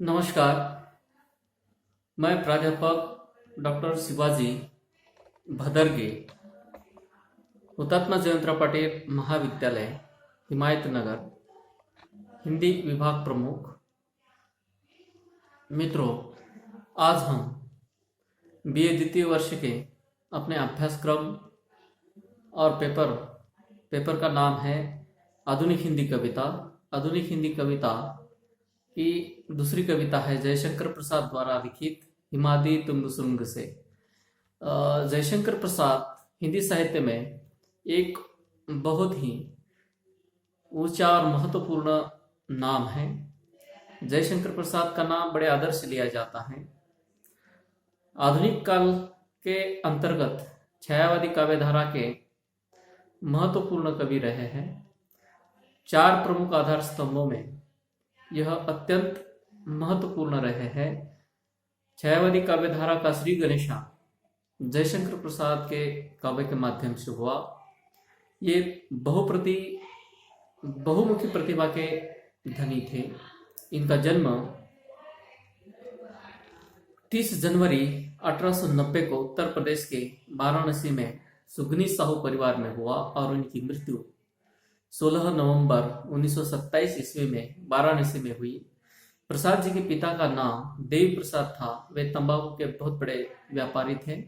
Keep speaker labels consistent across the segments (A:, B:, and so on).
A: नमस्कार। मैं प्राध्यापक डॉक्टर शिवाजी भदरगे, हुतात्मा जयंतराव पाटिल महाविद्यालय, हिमायतनगर, हिंदी विभाग प्रमुख। मित्रों, आज हम बीए द्वितीय वर्ष के अपने अभ्यासक्रम और पेपर का नाम है आधुनिक हिंदी कविता। आधुनिक हिंदी कविता की दूसरी कविता है जयशंकर प्रसाद द्वारा लिखित हिमाद्री तुंग सुरंग से। जयशंकर प्रसाद हिंदी साहित्य में एक बहुत ही ऊंचा और महत्वपूर्ण नाम है। जयशंकर प्रसाद का नाम बड़े आदर से लिया जाता है। आधुनिक काल के अंतर्गत छायावादी काव्यधारा के महत्वपूर्ण कवि रहे हैं। 4 प्रमुख आधार स्तंभों में यह अत्यंत महत्वपूर्ण रहे हैं। छायावादी काव्यधारा का श्री गणेशा जयशंकर प्रसाद के काव्य के माध्यम से हुआ। ये बहुमुखी प्रतिभा के धनी थे। इनका जन्म 30 जनवरी 1890 को उत्तर प्रदेश के वाराणसी में सुगनी साहू परिवार में हुआ और उनकी मृत्यु 16 नवंबर 1927 ईस्वी में वाराणसी में हुई। प्रसाद जी के पिता का नाम देव प्रसाद था। वे तंबाकू के बहुत बड़े व्यापारी थे।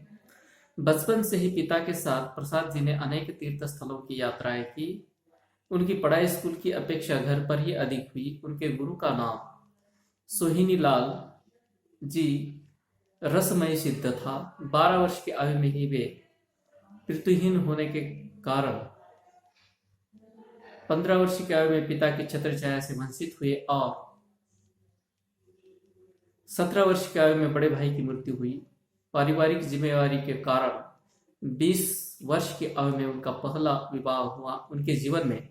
A: बचपन से ही पिता के साथ प्रसाद जी ने अनेक तीर्थ स्थलों की यात्राएं की। उनकी पढ़ाई स्कूल की अपेक्षा घर पर ही अधिक हुई। उनके गुरु का नाम सोहिनी लाल जी रसमय सिद्ध था। 12 वर्ष की आयु में ही वे पितृहीन होने के कारण 15 वर्ष की आयु में पिता की छत्र छाया से वंचित हुए और 17 वर्ष की आयु में बड़े भाई की मृत्यु हुई। पारिवारिक जिम्मेवारी के कारण 20 वर्ष की आयु में उनका पहला विवाह हुआ। उनके जीवन में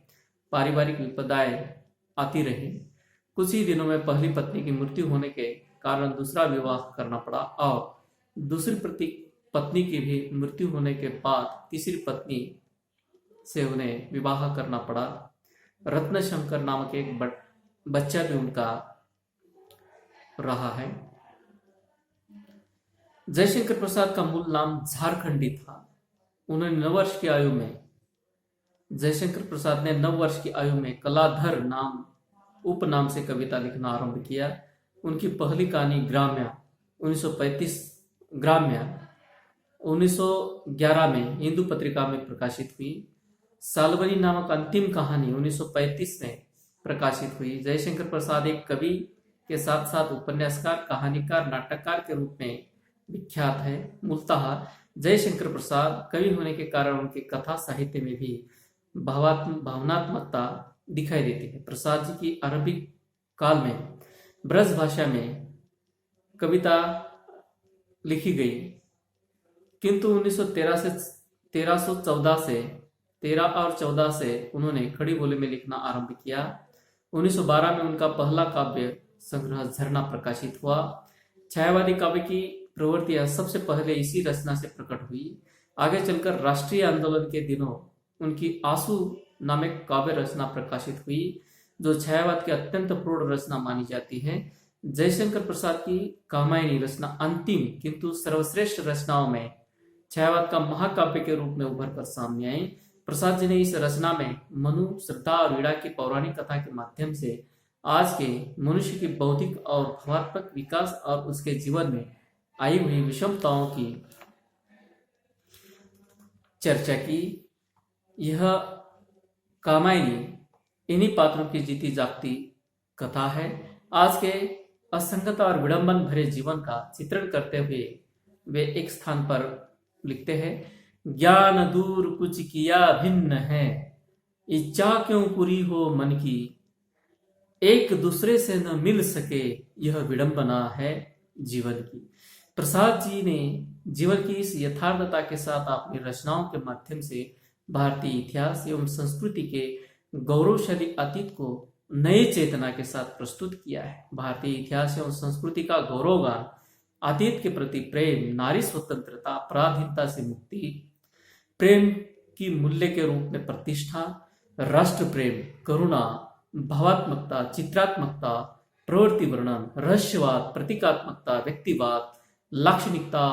A: पारिवारिक विपदाएं आती रही। कुछ ही दिनों में पहली पत्नी की मृत्यु होने के कारण दूसरा विवाह करना पड़ा और दूसरी पत्नी की भी मृत्यु होने के बाद तीसरी पत्नी से उन्हें विवाह करना पड़ा। रत्न शंकर नामक एक बच्चा भी उनका रहा है। जयशंकर प्रसाद का मूल नाम झारखंडी था। उन्होंने 9 वर्ष की आयु में जयशंकर प्रसाद ने 9 वर्ष की आयु में कलाधर नाम उपनाम से कविता लिखना आरंभ किया। उनकी पहली कहानी ग्राम्य 1911 में हिंदू पत्रिका में प्रकाशित हुई। सालबनी नामक अंतिम कहानी 1935 में प्रकाशित हुई। जयशंकर प्रसाद एक कवि के साथ साथ उपन्यासकार, कहानीकार, नाटककार के रूप में विख्यात है। मूलतः जयशंकर प्रसाद कवि होने के कारण उनके कथा साहित्य में भी भावनात्मकता दिखाई देती है। प्रसाद जी की अरबिक काल में ब्रज भाषा में कविता लिखी गई, किंतु 13 और 14 से उन्होंने खड़ी बोली में लिखना आरंभ किया। 1912 में उनका पहला काव्य संग्रह झरना प्रकाशित हुआ। छायावादी काव्य की प्रवृत्तियां सबसे पहले इसी रचना से प्रकट हुई। आगे चलकर राष्ट्रीय आंदोलन के दिनों उनकी आंसू नामक काव्य रचना प्रकाशित हुई, जो छायावाद की अत्यंत प्रौढ़ रचना मानी जाती है। जयशंकर प्रसाद की कामायनी रचना अंतिम किंतु सर्वश्रेष्ठ रचनाओं में छायावाद का महाकाव्य के रूप में उभर कर सामने आई। प्रसाद जी ने इस रचना में मनु, श्रद्धा और वीणा की पौराणिक कथा के माध्यम से आज के मनुष्य की बौद्धिक और भावात्मक विकास और उसके जीवन में आई हुई विषमताओं की चर्चा की। यह कामायनी इन्हीं पात्रों की जीती जागती कथा है। आज के असंगत और विडंबन भरे जीवन का चित्रण करते हुए वे एक स्थान पर लिखते हैं, ज्ञान दूर कुछ किया भिन्न है, इच्छा क्यों पूरी हो मन की, एक दूसरे से न मिल सके यह विडंबना है जीवन की। प्रसाद जी ने जीवन की इस यथार्थता के साथ अपनी रचनाओं के माध्यम से भारतीय इतिहास एवं संस्कृति के गौरवशाली अतीत को नए चेतना के साथ प्रस्तुत किया है। भारतीय इतिहास एवं संस्कृति का गौरवगान, अतीत के प्रति प्रेम, नारी स्वतंत्रता, पराधीनता से मुक्ति, प्रेम की मूल्य के रूप में प्रतिष्ठा, राष्ट्र प्रेम, करुणा, भावात्मकता, चित्रात्मकता, प्रवृत्ति वर्णन, रहस्यवाद, प्रतीकात्मकता, व्यक्तिवाद, लाक्षणिकता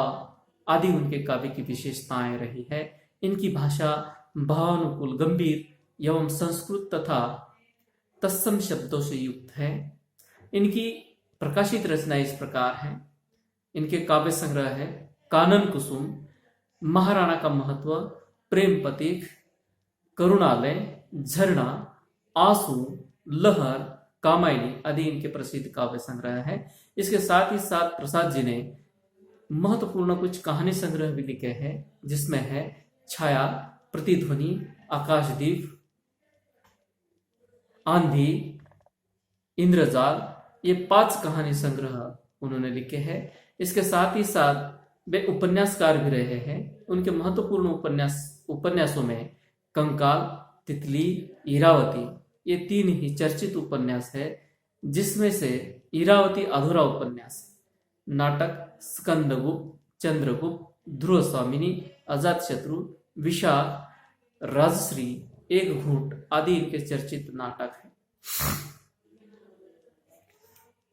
A: आदि उनके काव्य की विशेषताएं रही है। इनकी भाषा भावानुकूल, गंभीर एवं संस्कृत तथा तत्सम शब्दों से युक्त है। इनकी प्रकाशित रचना इस प्रकार है। इनके काव्य संग्रह है कानन कुसुम, महाराणा का महत्व, प्रेम पथिक, करुणालय, झरना, आंसू, लहर, कामायनी आदि इनके प्रसिद्ध काव्य संग्रह है। इसके साथ ही साथ प्रसाद जी ने महत्वपूर्ण कुछ कहानी संग्रह भी लिखे हैं, जिसमें है छाया, प्रतिध्वनि, आकाशदीप, आंधी, इंद्रजाल, ये 5 कहानी संग्रह उन्होंने लिखे हैं। इसके साथ ही साथ वे उपन्यासकार भी रहे हैं। उनके महत्वपूर्ण उपन्यासों में कंकाल, तितली, इरावती ये 3 ही चर्चित उपन्यास है, जिसमें से इरावती अधूरा उपन्यास है। नाटक स्कंदगुप्त, चंद्रगुप्त, ध्रुव स्वामिनी, अजातशत्रु, विशाख, राजश्री, एक घूंट आदि इनके चर्चित नाटक हैं।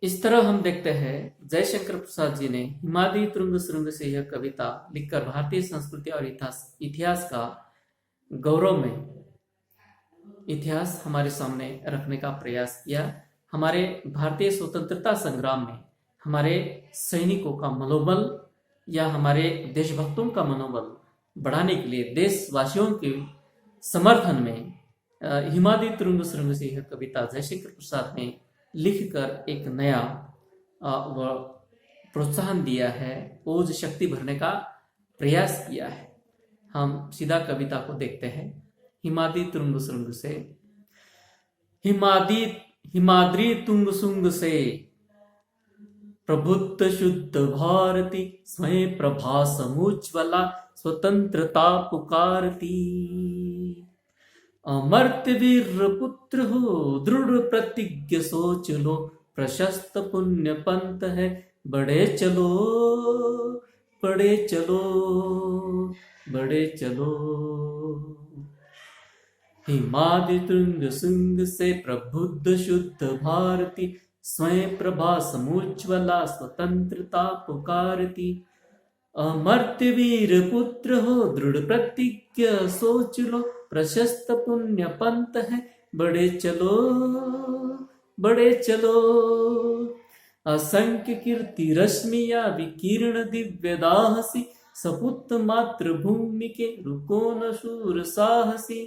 A: इस तरह हम देखते हैं जयशंकर प्रसाद जी ने हिमाद्री तुंग सुरंग से यह कविता लिखकर भारतीय संस्कृति और इतिहास का गौरवमय इतिहास हमारे सामने रखने का प्रयास किया। हमारे भारतीय स्वतंत्रता संग्राम में हमारे सैनिकों का मनोबल या हमारे देशभक्तों का मनोबल बढ़ाने के लिए देशवासियों के समर्थन में हिमाद्री तुंग सुरंग से यह कविता जयशंकर प्रसाद ने लिखकर एक नया प्रोत्साहन दिया है, ओज शक्ति भरने का प्रयास किया है। हम सीधा कविता को देखते हैं। हिमाद्री तुंग सुरंग से, हिमाद्री तुंग सुंग से प्रबुद्ध शुद्ध भारती, स्वयं प्रभा समुज्ज्वला, स्वतंत्रता पुकारती। अमर्त्य वीर पुत्र हो, दृढ़ प्रतिज्ञ सोच लो, प्रशस्त पुण्य पंथ है, बड़े चलो, बड़े चलो, बड़े चलो। हिमाद्री तुंग सुंग से प्रबुद्ध शुद्ध भारती, स्वयं प्रभा समुज्ज्वला, स्वतंत्रता पुकारती। अमर्त्य वीर पुत्र हो, दृढ़ प्रतिज्ञ सोच लो, प्रशस्त पुण्य पंथ है, बड़े चलो, बड़े चलो। असंख्य कीर्ति रश्मिया विकीर्ण दिव्य दाहसी, सपुत मातृभूमि के रुको न शूर साहसी।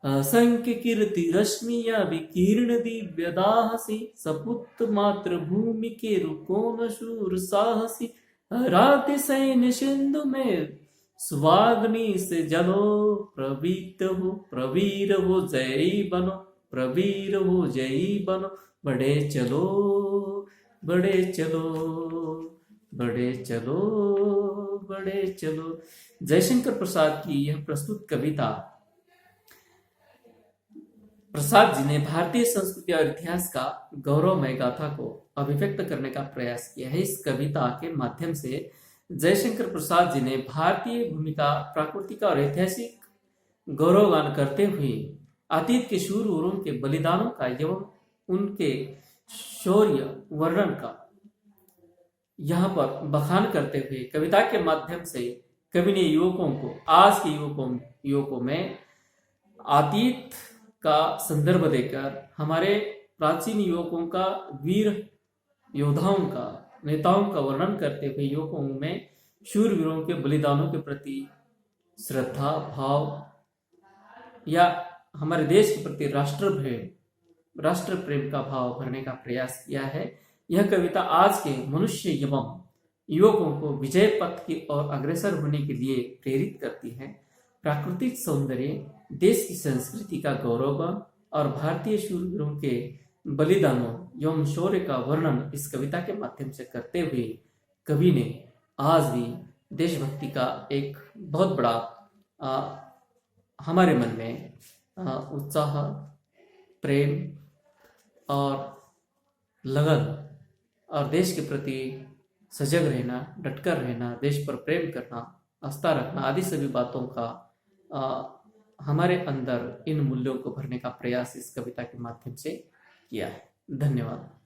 A: असंख्य कीर्ति रश्मिया विकीर्ण दिव्य दाहसी, सपुत मातृभूमि के रुको न शूर साहसी। राति सैन्य सिंधु में स्वाग्नि से जलो, प्रवीत हो, प्रवीर हो, जयी बनो, प्रवीर हो, जयी बनो, बड़े चलो, बड़े चलो, बड़े चलो, बड़े चलो। जयशंकर प्रसाद की यह प्रस्तुत कविता प्रसाद जी ने भारतीय संस्कृति और इतिहास का गौरवमय गाथा को अभिव्यक्त करने का प्रयास किया है। इस कविता के माध्यम से जयशंकर प्रसाद जी ने भारतीय भूमिका, प्राकृतिक और ऐतिहासिक गौरवगान करते हुए अतीत के शूरवीरों के बलिदानों का एवं उनके शौर्य वर्णन का यहाँ पर बखान करते हुए कविता के माध्यम से कवि ने युवकों को, आज के युवकों में अतीत का संदर्भ देकर हमारे प्राचीन युवकों का, वीर योद्धाओं का, नेताओं का वर्णन करते हुए युवकों में शूरवीरों के बलिदानों के प्रति श्रद्धा भाव या हमारे देश के प्रति राष्ट्र प्रेम का भाव भरने का प्रयास किया है। यह कविता आज के मनुष्य एवं युवकों को विजय पथ की ओर अग्रसर होने के लिए प्रेरित करती है। प्राकृतिक सौंदर्य, देश की संस्कृति का गौरव और भारतीय शूरवीरों के बलिदानों एवं शौर्य का वर्णन इस कविता के माध्यम से करते हुए कवि ने आज भी देशभक्ति का एक बहुत बड़ा हमारे मन में उत्साह, प्रेम और लगन और देश के प्रति सजग रहना, डटकर रहना, देश पर प्रेम करना, आस्था रखना आदि सभी बातों का हमारे अंदर इन मूल्यों को भरने का प्रयास इस कविता के माध्यम से किया है। धन्यवाद।